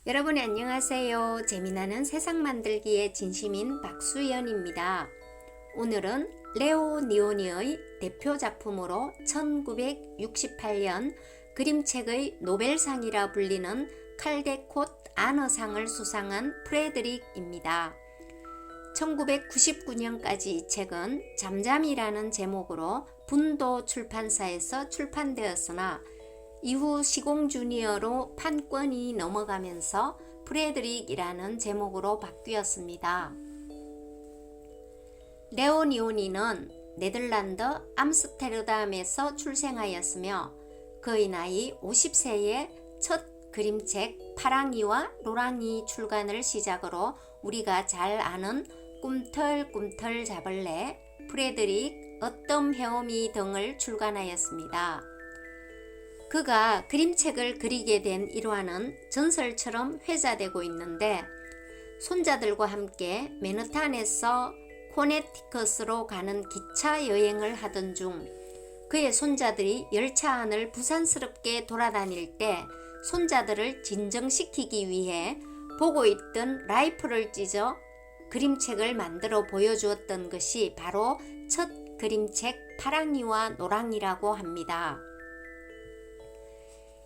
여러분 안녕하세요. 재미나는 세상 만들기의 진심인 박수연입니다. 오늘은 레오 니오니의 대표 작품으로 1968년 그림책의 노벨상이라 불리는 칼데콧 아너상을 수상한 프레드릭입니다. 1999년까지 이 책은 잠잠이라는 제목으로 분도 출판사에서 출판되었으나 이후 시공 주니어로 판권이 넘어가면서 프레드릭이라는 제목으로 바뀌었습니다. 레오 니오니는 네덜란드 암스테르담에서 출생하였으며 그의 나이 50세에 첫 그림책 파랑이와 노랑이 출간을 시작으로 우리가 잘 아는 꿈틀꿈틀 잡을래, 프레드릭, 어떤 헤엄이 등을 출간하였습니다. 그가 그림책을 그리게 된 일화는 전설처럼 회자되고 있는데 손자들과 함께 맨하탄에서 코네티컷으로 가는 기차 여행을 하던 중 그의 손자들이 열차 안을 부산스럽게 돌아다닐 때 손자들을 진정시키기 위해 보고 있던 라이프를 찢어 그림책을 만들어 보여주었던 것이 바로 첫 그림책 파랑이와 노랑이라고 합니다.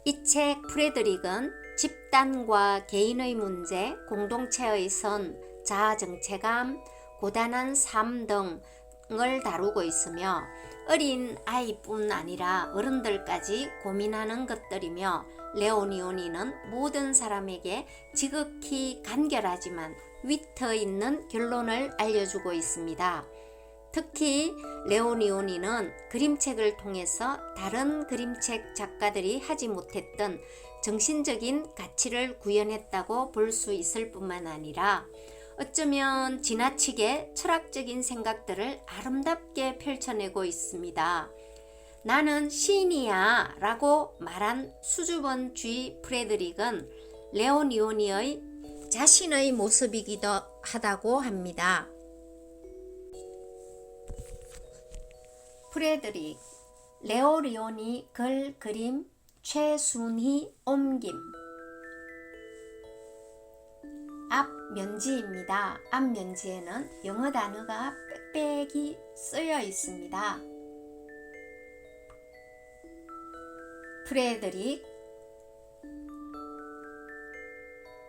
이 책 프레드릭은 집단과 개인의 문제, 공동체의 선, 자아정체감, 고단한 삶 등을 다루고 있으며 어린 아이뿐 아니라 어른들까지 고민하는 것들이며 레오 니오니는 모든 사람에게 지극히 간결하지만 위트 있는 결론을 알려주고 있습니다. 특히 레오 니오니는 그림책을 통해서 다른 그림책 작가들이 하지 못했던 정신적인 가치를 구현했다고 볼 수 있을 뿐만 아니라 어쩌면 지나치게 철학적인 생각들을 아름답게 펼쳐내고 있습니다. 나는 시인이야 라고 말한 수줍은 프레드릭은 레오 니오니의 자신의 모습이기도 하다고 합니다. 프레드릭, 레오 니오니 글 그림 최순희 옮김. 앞면지입니다. 앞면지에는 영어 단어가 빽빽이 쓰여 있습니다. 프레드릭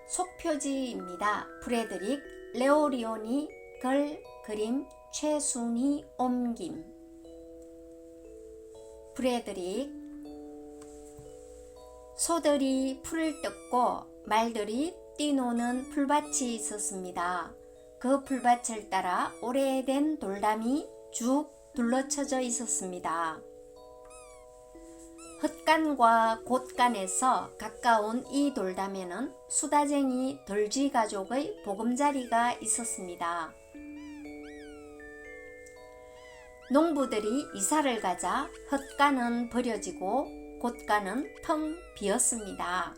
속표지입니다. 프레드릭 레오 니오니 글 그림 최순희 옮김. 프레드릭 소들이 풀을 뜯고 말들이 뛰노는 풀밭이 있었습니다. 그 풀밭을 따라 오래된 돌담이 쭉 둘러쳐져 있었습니다. 헛간과 곳간에서 가까운 이 돌담에는 수다쟁이 돌쥐 가족의 보금자리가 있었습니다. 농부들이 이사를 가자 헛간은 버려지고 곳간은 텅 비었습니다.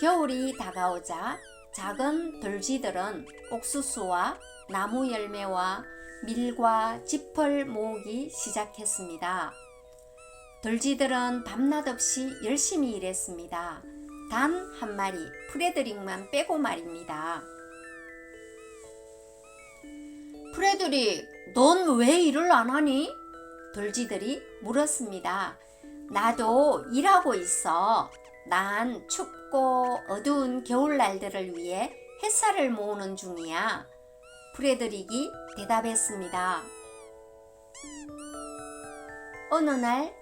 겨울이 다가오자 작은 돌쥐들은 옥수수와 나무 열매와 밀과 짚을 모으기 시작했습니다. 돌쥐들은 밤낮 없이 열심히 일했습니다. 단 한 마리, 프레드릭만 빼고 말입니다. 프레드릭, 넌 왜 일을 안 하니? 돌쥐들이 물었습니다. 나도 일하고 있어. 난 춥고 어두운 겨울날들을 위해 햇살을 모으는 중이야. 프레드릭이 대답했습니다. 어느 날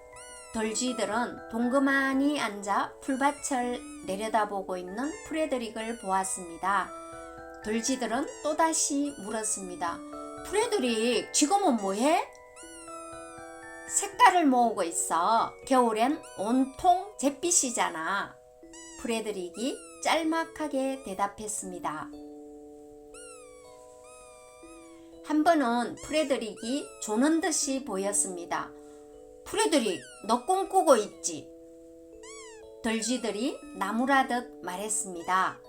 돌쥐들은 동그만히 앉아 풀밭을 내려다보고 있는 프레드릭을 보았습니다. 돌쥐들은 또다시 물었습니다. 프레드릭, 지금은 뭐해? 색깔을 모으고 있어. 겨울엔 온통 잿빛이잖아. 프레드릭이 짤막하게 대답했습니다. 한 번은 프레드릭이 조는 듯이 보였습니다. 프레드릭, 너 꿈꾸고 있지? 돌쥐들이 나무라듯 말했습니다.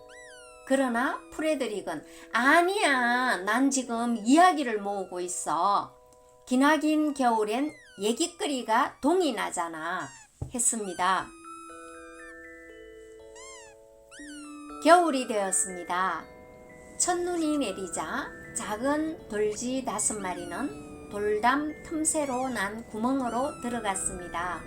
그러나 프레드릭은 아니야, 난 지금 이야기를 모으고 있어. 기나긴 겨울엔 얘기거리가 동이 나잖아 했습니다. 겨울이 되었습니다. 첫눈이 내리자 작은 돌쥐 5마리는 돌담 틈새로 난 구멍으로 들어갔습니다.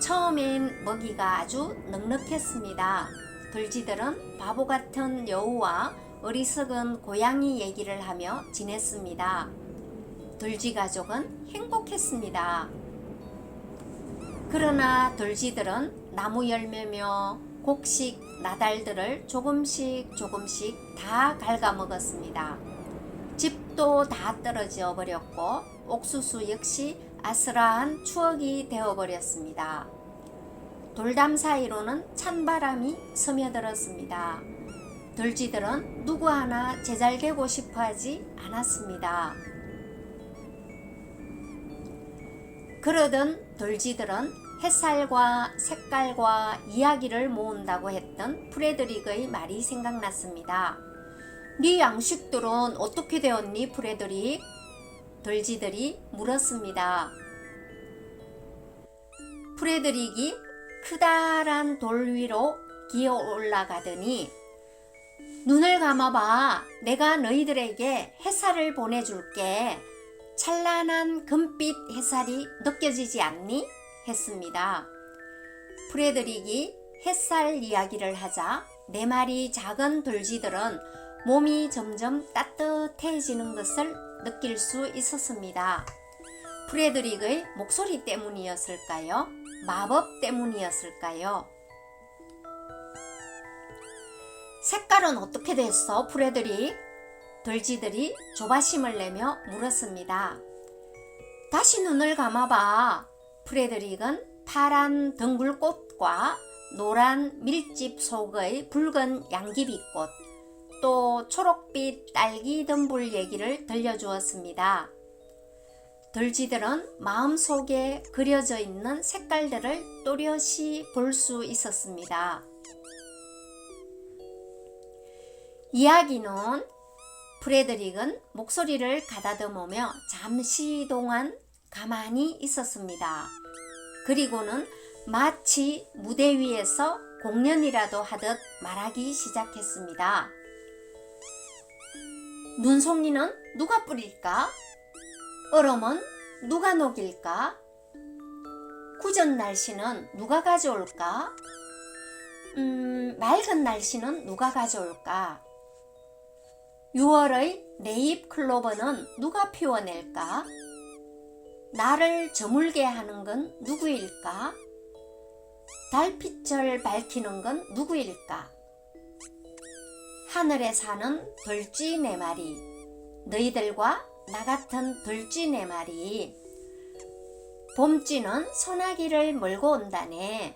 처음엔 먹이가 아주 넉넉했습니다. 돌쥐들은 바보 같은 여우와 어리석은 고양이 얘기를 하며 지냈습니다. 돌쥐 가족은 행복했습니다. 그러나 돌쥐들은 나무 열매며 곡식, 나달들을 조금씩 다 갉아먹었습니다. 집도 다 떨어져 버렸고 옥수수 역시 아슬아한 추억이 되어버렸습니다. 돌담 사이로는 찬바람이 스며들었습니다. 돌쥐들은 누구 하나 제잘되고 싶어하지 않았습니다. 그러던 돌쥐들은 햇살과 색깔과 이야기를 모은다고 했던 프레드릭의 말이 생각났습니다. 네 양식들은 어떻게 되었니, 프레드릭? 돌쥐들이 물었습니다. 프레드릭이 크다란 돌 위로 기어 올라가더니 눈을 감아봐. 내가 너희들에게 햇살을 보내줄게. 찬란한 금빛 햇살이 느껴지지 않니? 했습니다. 프레드릭이 햇살 이야기를 하자 4마리 작은 돌쥐들은 몸이 점점 따뜻해지는 것을 느낄 수 있었습니다. 프레드릭의 목소리 때문이었을까요? 마법 때문이었을까요? 색깔은 어떻게 됐어, 프레드릭? 돌쥐들이 조바심을 내며 물었습니다. 다시 눈을 감아봐. 프레드릭은 파란 덩굴꽃과 노란 밀집 속의 붉은 양귀비꽃, 또 초록빛 딸기 덤불 얘기를 들려주었습니다. 돌쥐들은 마음속에 그려져 있는 색깔들을 또렷이 볼 수 있었습니다. 이야기는 프레드릭은 목소리를 가다듬으며 잠시 동안 가만히 있었습니다. 그리고는 마치 무대 위에서 공연이라도 하듯 말하기 시작했습니다. 눈송이는 누가 뿌릴까? 얼음은 누가 녹일까? 구전 날씨는 누가 가져올까? 맑은 날씨는 누가 가져올까? 6월의 네잎 클로버는 누가 피워낼까? 나를 저물게 하는 건 누구일까? 달빛을 밝히는 건 누구일까? 하늘에 사는 돌쥐 4마리, 너희들과 나 같은 돌쥐 4마리. 봄쥐는 소나기를 몰고 온다네.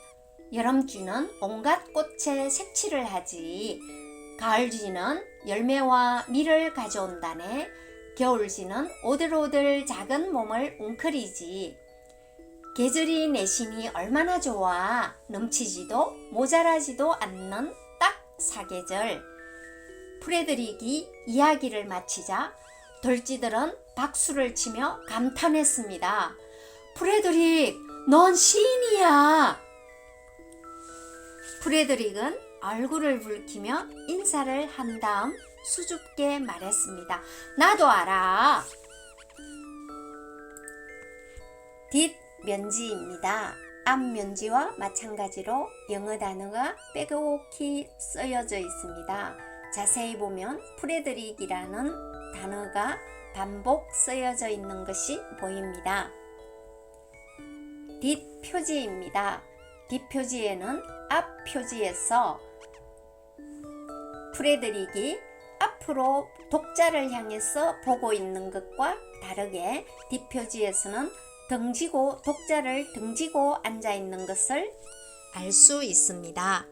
여름쥐는 온갖 꽃에 색칠을 하지. 가을쥐는 열매와 밀을 가져온다네. 겨울쥐는 오들오들 작은 몸을 웅크리지. 계절이 내심이 얼마나 좋아. 넘치지도 모자라지도 않는 딱 사계절. 프레드릭이 이야기를 마치자 돌쥐들은 박수를 치며 감탄했습니다. 프레드릭, 넌 시인이야. 프레드릭은 얼굴을 붉히며 인사를 한 다음 수줍게 말했습니다. 나도 알아. 뒷면지입니다. 앞면지와 마찬가지로 영어 단어가 빼곡히 쓰여져 있습니다. 자세히 보면 프레드릭이라는 단어가 반복 쓰여져 있는 것이 보입니다. 뒷표지입니다. 뒷표지에는 앞표지에서 프레드릭이 앞으로 독자를 향해서 보고 있는 것과 다르게 뒷표지에서는 등지고 독자를 등지고 앉아 있는 것을 알 수 있습니다.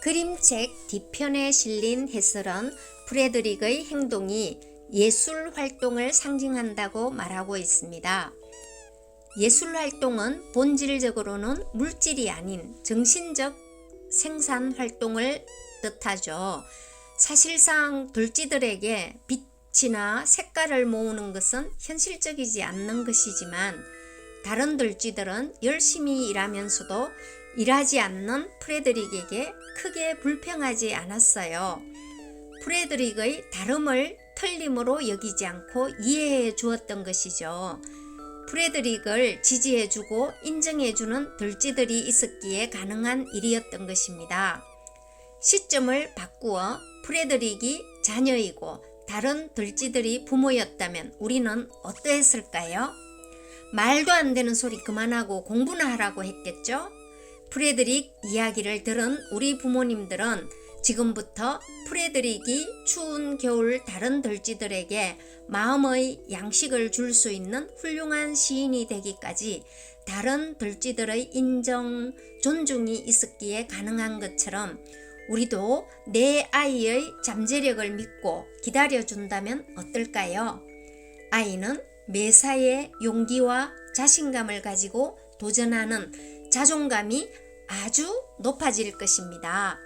그림책 뒤편에 실린 해설은 프레드릭의 행동이 예술 활동을 상징한다고 말하고 있습니다. 예술 활동은 본질적으로는 물질이 아닌 정신적 생산 활동을 뜻하죠. 사실상 돌쥐들에게 빛이나 색깔을 모으는 것은 현실적이지 않는 것이지만 다른 돌쥐들은 열심히 일하면서도 일하지 않는 프레드릭에게 크게 불평하지 않았어요. 프레드릭의 다름을 틀림으로 여기지 않고 이해해 주었던 것이죠. 프레드릭을 지지해주고 인정해주는 들쥐들이 있었기에 가능한 일이었던 것입니다. 시점을 바꾸어 프레드릭이 자녀이고 다른 들쥐들이 부모였다면 우리는 어떠했을까요? 말도 안 되는 소리 그만하고 공부나 하라고 했겠죠? 프레드릭 이야기를 들은 우리 부모님들은 지금부터 프레드릭이 추운 겨울 다른 들쥐들에게 마음의 양식을 줄 수 있는 훌륭한 시인이 되기까지 다른 들쥐들의 인정, 존중이 있었기에 가능한 것처럼 우리도 내 아이의 잠재력을 믿고 기다려준다면 어떨까요? 아이는 매사에 용기와 자신감을 가지고 도전하는 자존감이 아주 높아질 것입니다.